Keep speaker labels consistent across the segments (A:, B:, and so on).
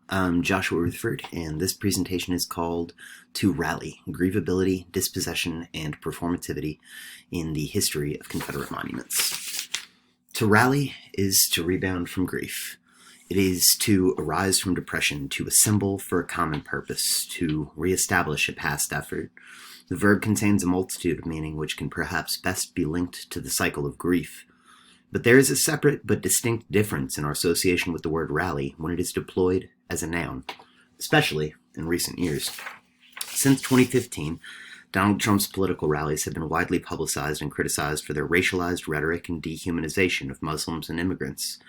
A: I'm Joshua Rutherford, and this presentation is called To Rally, Grievability, Dispossession, and Performativity in the History of Confederate Monuments. To rally is to rebound from grief. It is to arise from depression, to assemble for a common purpose, to reestablish a past effort. The verb contains a multitude of meaning which can perhaps best be linked to the cycle of grief. But there is a separate but distinct difference in our association with the word rally when it is deployed as a noun, especially in recent years. Since 2015, Donald Trump's political rallies have been widely publicized and criticized for their racialized rhetoric and dehumanization of Muslims and immigrants.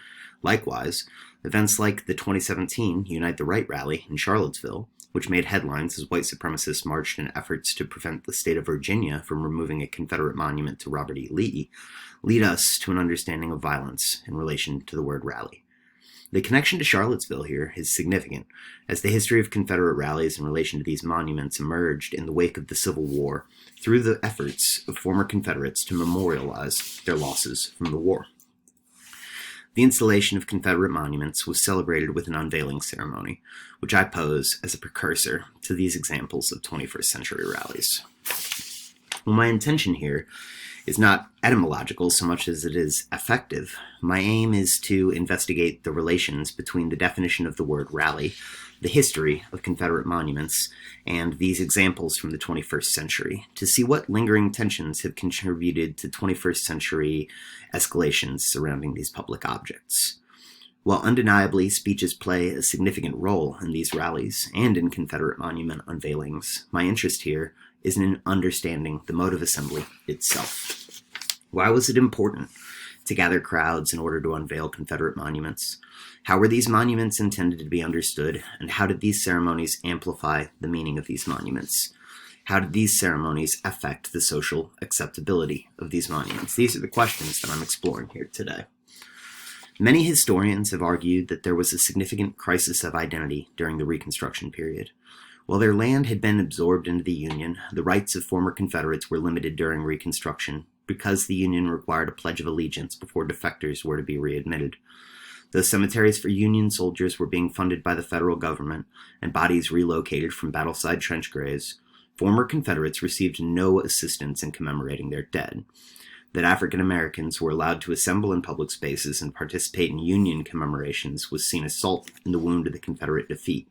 A: Likewise, events like the 2017 Unite the Right rally in Charlottesville, which made headlines as white supremacists marched in efforts to prevent the state of Virginia from removing a Confederate monument to Robert E. Lee, lead us to an understanding of violence in relation to the word rally. The connection to Charlottesville here is significant, as the history of Confederate rallies in relation to these monuments emerged in the wake of the Civil War through the efforts of former Confederates to memorialize their losses from the war. The installation of Confederate monuments was celebrated with an unveiling ceremony, which I pose as a precursor to these examples of 21st century rallies. Well, my intention here is not etymological so much as it is affective. My aim is to investigate the relations between the definition of the word rally, the history of Confederate monuments, and these examples from the 21st century, to see what lingering tensions have contributed to 21st century escalations surrounding these public objects. While undeniably speeches play a significant role in these rallies and in Confederate monument unveilings, my interest here is in understanding the mode of assembly itself. Why was it important to gather crowds in order to unveil Confederate monuments? How were these monuments intended to be understood, and how did these ceremonies amplify the meaning of these monuments? How did these ceremonies affect the social acceptability of these monuments? These are the questions that I'm exploring here today. Many historians have argued that there was a significant crisis of identity during the Reconstruction period. While their land had been absorbed into the Union, the rights of former Confederates were limited during Reconstruction because the Union required a pledge of allegiance before defectors were to be readmitted. Those cemeteries for Union soldiers were being funded by the federal government and bodies relocated from battleside trench graves. Former Confederates received no assistance in commemorating their dead. That African Americans were allowed to assemble in public spaces and participate in Union commemorations was seen as salt in the wound of the Confederate defeat.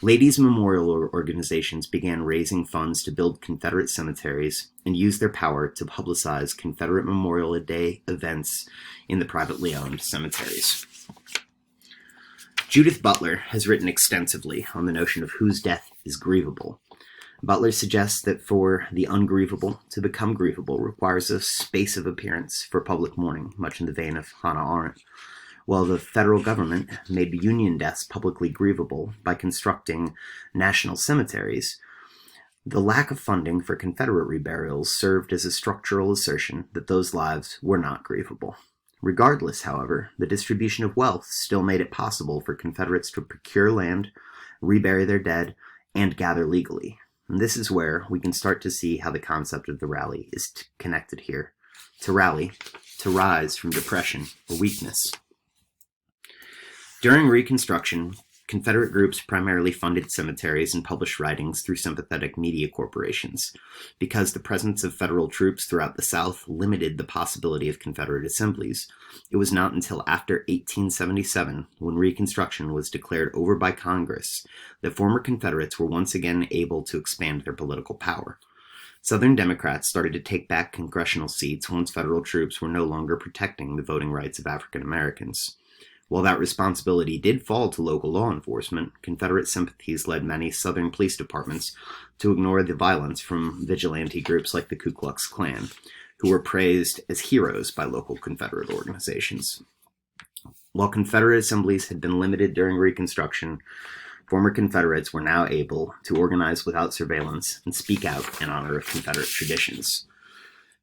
A: Ladies' memorial organizations began raising funds to build Confederate cemeteries and used their power to publicize Confederate Memorial Day events in the privately owned cemeteries. Judith Butler has written extensively on the notion of whose death is grievable. Butler suggests that for the ungrievable to become grievable requires a space of appearance for public mourning, much in the vein of Hannah Arendt. While the federal government made Union deaths publicly grievable by constructing national cemeteries, the lack of funding for Confederate reburials served as a structural assertion that those lives were not grievable. Regardless, however, the distribution of wealth still made it possible for Confederates to procure land, rebury their dead, and gather legally. And this is where we can start to see how the concept of the rally is connected here. To rally, to rise from depression or weakness. During Reconstruction, Confederate groups primarily funded cemeteries and published writings through sympathetic media corporations. Because the presence of federal troops throughout the South limited the possibility of Confederate assemblies, it was not until after 1877, when Reconstruction was declared over by Congress, that former Confederates were once again able to expand their political power. Southern Democrats started to take back congressional seats once federal troops were no longer protecting the voting rights of African Americans. While that responsibility did fall to local law enforcement, Confederate sympathies led many Southern police departments to ignore the violence from vigilante groups like the Ku Klux Klan, who were praised as heroes by local Confederate organizations. While Confederate assemblies had been limited during Reconstruction, former Confederates were now able to organize without surveillance and speak out in honor of Confederate traditions.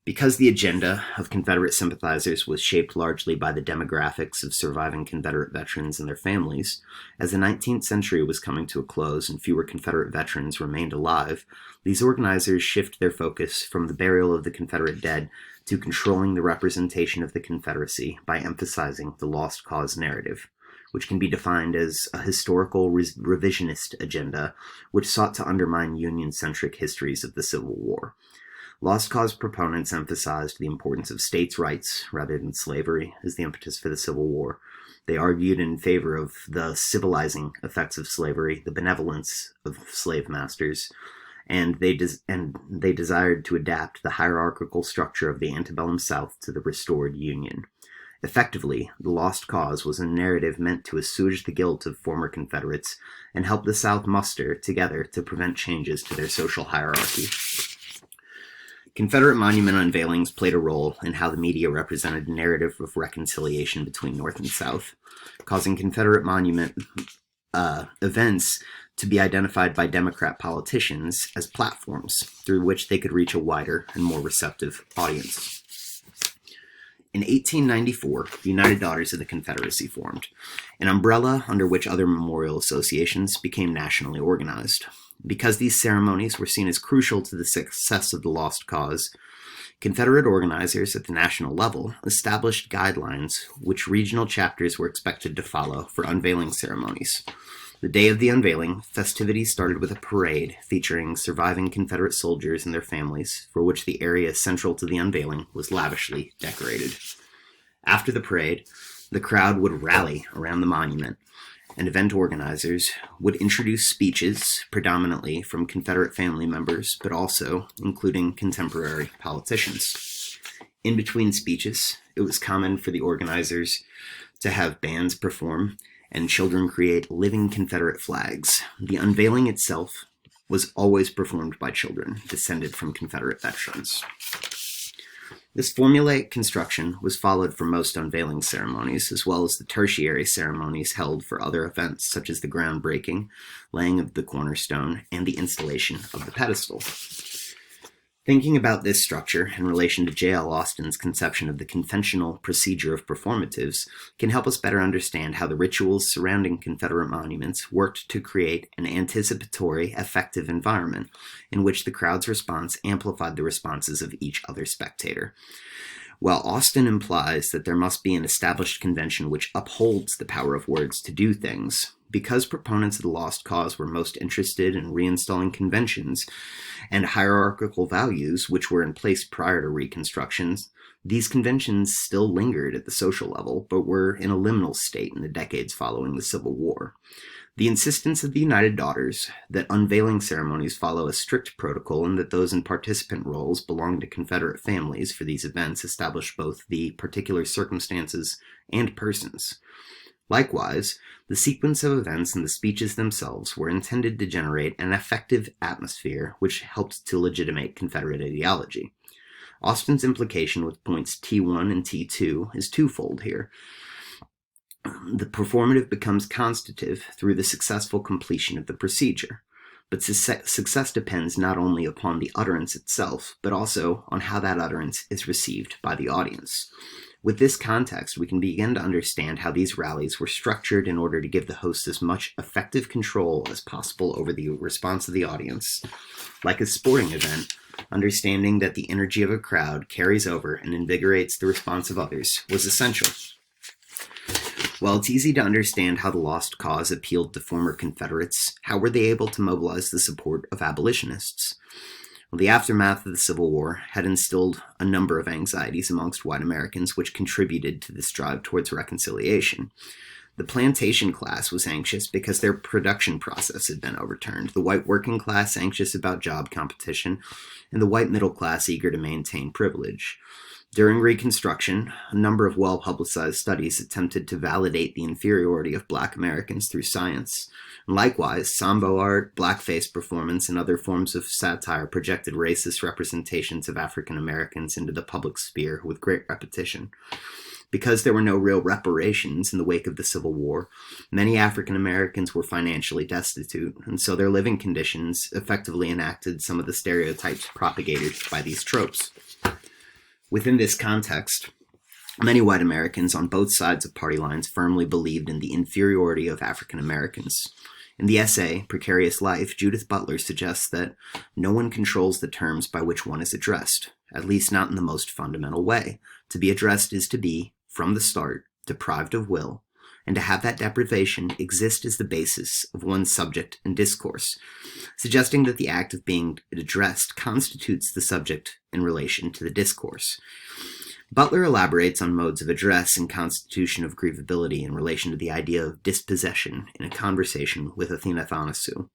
A: Because the agenda of Confederate sympathizers was shaped largely by the demographics of surviving Confederate veterans and their families, as the 19th century was coming to a close and fewer Confederate veterans remained alive, these organizers shift their focus from the burial of the Confederate dead to controlling the representation of the Confederacy by emphasizing the lost cause narrative, which can be defined as a historical revisionist agenda which sought to undermine Union-centric histories of the Civil War. Lost cause proponents emphasized the importance of states' rights rather than slavery as the impetus for the Civil War. They argued in favor of the civilizing effects of slavery, the benevolence of slave masters, and they desired to adapt the hierarchical structure of the antebellum South to the restored Union. Effectively, the Lost Cause was a narrative meant to assuage the guilt of former Confederates and help the South muster together to prevent changes to their social hierarchy. Confederate monument unveilings played a role in how the media represented a narrative of reconciliation between North and South, causing Confederate monument events to be identified by Democrat politicians as platforms through which they could reach a wider and more receptive audience. In 1894, the United Daughters of the Confederacy formed, an umbrella under which other memorial associations became nationally organized. Because these ceremonies were seen as crucial to the success of the Lost Cause, Confederate organizers at the national level established guidelines which regional chapters were expected to follow for unveiling ceremonies. The day of the unveiling, festivities started with a parade featuring surviving Confederate soldiers and their families, for which the area central to the unveiling was lavishly decorated. After the parade, the crowd would rally around the monument, and event organizers would introduce speeches predominantly from Confederate family members, but also including contemporary politicians. In between speeches, it was common for the organizers to have bands perform and children create living Confederate flags. The unveiling itself was always performed by children descended from Confederate veterans. This formulaic construction was followed for most unveiling ceremonies, as well as the tertiary ceremonies held for other events, such as the groundbreaking, laying of the cornerstone, and the installation of the pedestal. Thinking about this structure in relation to J.L. Austin's conception of the conventional procedure of performatives can help us better understand how the rituals surrounding Confederate monuments worked to create an anticipatory, affective environment in which the crowd's response amplified the responses of each other spectator. While Austin implies that there must be an established convention which upholds the power of words to do things, because proponents of the Lost Cause were most interested in reinstalling conventions and hierarchical values which were in place prior to Reconstructions, these conventions still lingered at the social level, but were in a liminal state in the decades following the Civil War. The insistence of the United Daughters that unveiling ceremonies follow a strict protocol and that those in participant roles belong to Confederate families for these events established both the particular circumstances and persons. Likewise, the sequence of events and the speeches themselves were intended to generate an affective atmosphere which helped to legitimate Confederate ideology. Austin's implication with points T1 and T2 is twofold here. The performative becomes constitutive through the successful completion of the procedure, but success depends not only upon the utterance itself, but also on how that utterance is received by the audience. With this context, we can begin to understand how these rallies were structured in order to give the host as much effective control as possible over the response of the audience. Like a sporting event, understanding that the energy of a crowd carries over and invigorates the response of others was essential. While it's easy to understand how the Lost Cause appealed to former Confederates, how were they able to mobilize the support of abolitionists? Well, the aftermath of the Civil War had instilled a number of anxieties amongst white Americans which contributed to this drive towards reconciliation. The plantation class was anxious because their production process had been overturned, the white working class anxious about job competition, and the white middle class eager to maintain privilege. During Reconstruction, a number of well-publicized studies attempted to validate the inferiority of Black Americans through science. Likewise, sambo art, blackface performance, and other forms of satire projected racist representations of African Americans into the public sphere with great repetition. Because there were no real reparations in the wake of the Civil War, many African Americans were financially destitute, and so their living conditions effectively enacted some of the stereotypes propagated by these tropes. Within this context, many white Americans on both sides of party lines firmly believed in the inferiority of African Americans. In the essay, Precarious Life, Judith Butler suggests that no one controls the terms by which one is addressed, at least not in the most fundamental way. To be addressed is to be, from the start, deprived of will, and to have that deprivation exist as the basis of one's subject and discourse, suggesting that the act of being addressed constitutes the subject in relation to the discourse. Butler elaborates on modes of address and constitution of grievability in relation to the idea of dispossession in a conversation with Athena Athanasiou.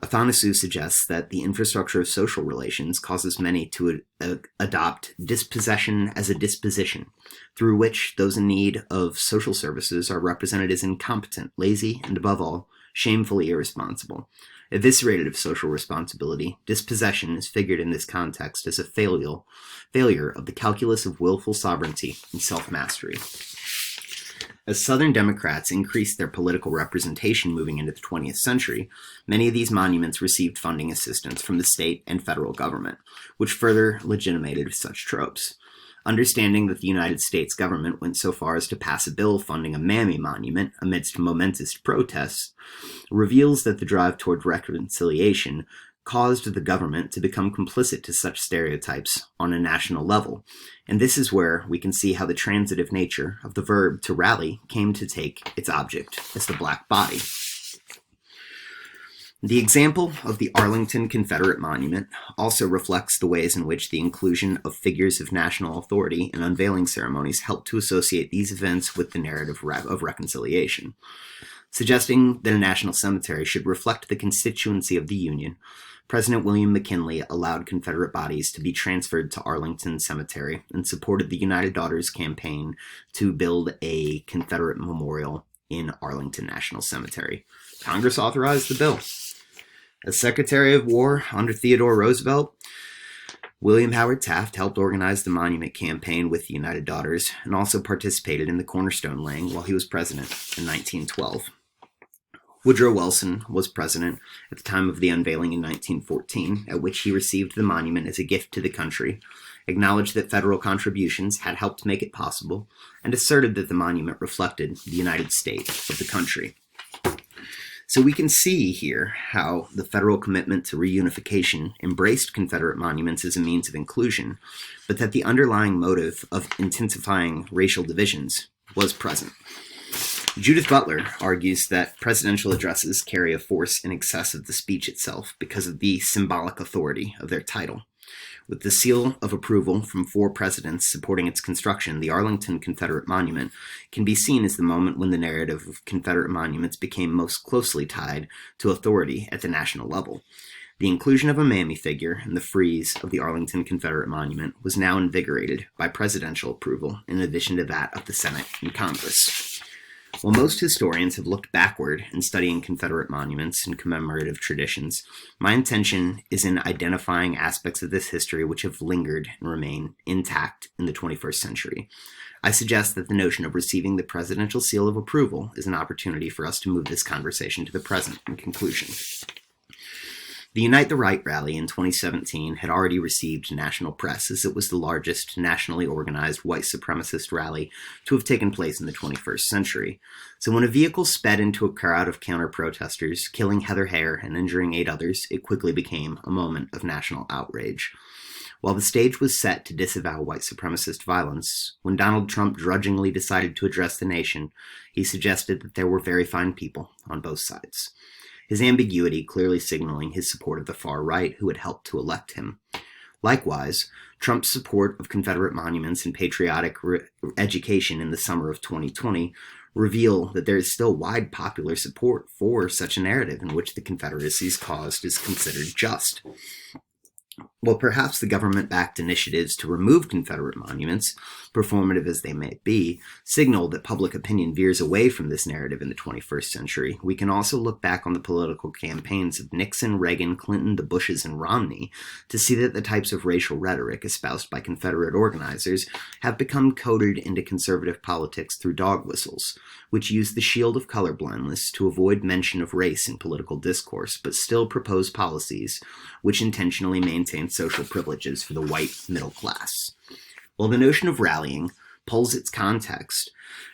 A: Athanasiou suggests that the infrastructure of social relations causes many to adopt dispossession as a disposition, through which those in need of social services are represented as incompetent, lazy, and above all, shamefully irresponsible. Eviscerated of social responsibility, dispossession is figured in this context as a failure of the calculus of willful sovereignty and self-mastery. As Southern Democrats increased their political representation moving into the 20th century, many of these monuments received funding assistance from the state and federal government, which further legitimated such tropes. Understanding that the United States government went so far as to pass a bill funding a Mammy monument amidst momentous protests reveals that the drive toward reconciliation caused the government to become complicit to such stereotypes on a national level. And this is where we can see how the transitive nature of the verb to rally came to take its object as the black body. The example of the Arlington Confederate Monument also reflects the ways in which the inclusion of figures of national authority in unveiling ceremonies helped to associate these events with the narrative of reconciliation. Suggesting that a national cemetery should reflect the constituency of the Union, President William McKinley allowed Confederate bodies to be transferred to Arlington Cemetery and supported the United Daughters campaign to build a Confederate memorial in Arlington National Cemetery. Congress authorized the bill. As Secretary of War under Theodore Roosevelt, William Howard Taft helped organize the monument campaign with the United Daughters and also participated in the cornerstone laying while he was president in 1912. Woodrow Wilson was president at the time of the unveiling in 1914, at which he received the monument as a gift to the country, acknowledged that federal contributions had helped make it possible, and asserted that the monument reflected the United state of the country. So we can see here how the federal commitment to reunification embraced Confederate monuments as a means of inclusion, but that the underlying motive of intensifying racial divisions was present. Judith Butler argues that presidential addresses carry a force in excess of the speech itself because of the symbolic authority of their title. With the seal of approval from 4 presidents supporting its construction, the Arlington Confederate Monument can be seen as the moment when the narrative of Confederate monuments became most closely tied to authority at the national level. The inclusion of a Mammy figure in the frieze of the Arlington Confederate Monument was now invigorated by presidential approval in addition to that of the Senate and Congress. While most historians have looked backward in studying Confederate monuments and commemorative traditions, my intention is in identifying aspects of this history which have lingered and remain intact in the 21st century. I suggest that the notion of receiving the presidential seal of approval is an opportunity for us to move this conversation to the present in conclusion. The Unite the Right rally in 2017 had already received national press as it was the largest nationally organized white supremacist rally to have taken place in the 21st century. So when a vehicle sped into a crowd of counter-protesters, killing Heather Heyer and injuring 8 others, it quickly became a moment of national outrage. While the stage was set to disavow white supremacist violence, when Donald Trump drudgingly decided to address the nation, he suggested that there were very fine people on both sides. His ambiguity clearly signaling his support of the far right who had helped to elect him. Likewise, Trump's support of Confederate monuments and patriotic education in the summer of 2020 reveal that there is still wide popular support for such a narrative in which the Confederacy's cause is considered just. While perhaps the government-backed initiatives to remove Confederate monuments, performative as they may be, signal that public opinion veers away from this narrative in the 21st century, we can also look back on the political campaigns of Nixon, Reagan, Clinton, the Bushes, and Romney to see that the types of racial rhetoric espoused by Confederate organizers have become coded into conservative politics through dog whistles, which use the shield of colorblindness to avoid mention of race in political discourse, but still propose policies which intentionally maintain social privileges for the white middle class. While the notion of rallying pulls its context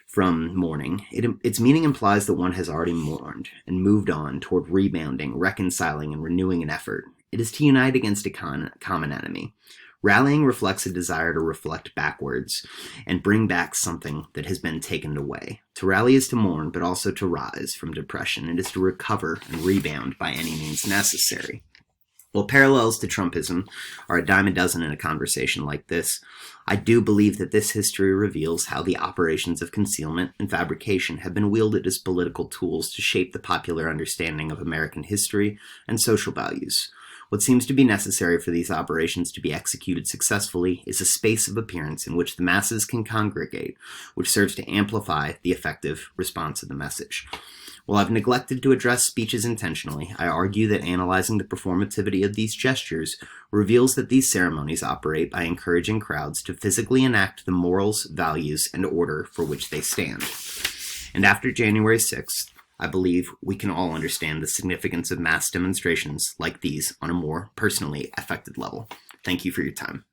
A: from mourning, its meaning implies that one has already mourned and moved on toward rebounding, reconciling, and renewing an effort. It is to unite against a common enemy. Rallying reflects a desire to reflect backwards and bring back something that has been taken away. To rally is to mourn, but also to rise from depression. It is to recover and rebound by any means necessary. While parallels to Trumpism are a dime a dozen in a conversation like this, I do believe that this history reveals how the operations of concealment and fabrication have been wielded as political tools to shape the popular understanding of American history and social values. What seems to be necessary for these operations to be executed successfully is a space of appearance in which the masses can congregate, which serves to amplify the effective response of the message. While I've neglected to address speeches intentionally, I argue that analyzing the performativity of these gestures reveals that these ceremonies operate by encouraging crowds to physically enact the morals, values, and order for which they stand. And after January 6th, I believe we can all understand the significance of mass demonstrations like these on a more personally affected level. Thank you for your time.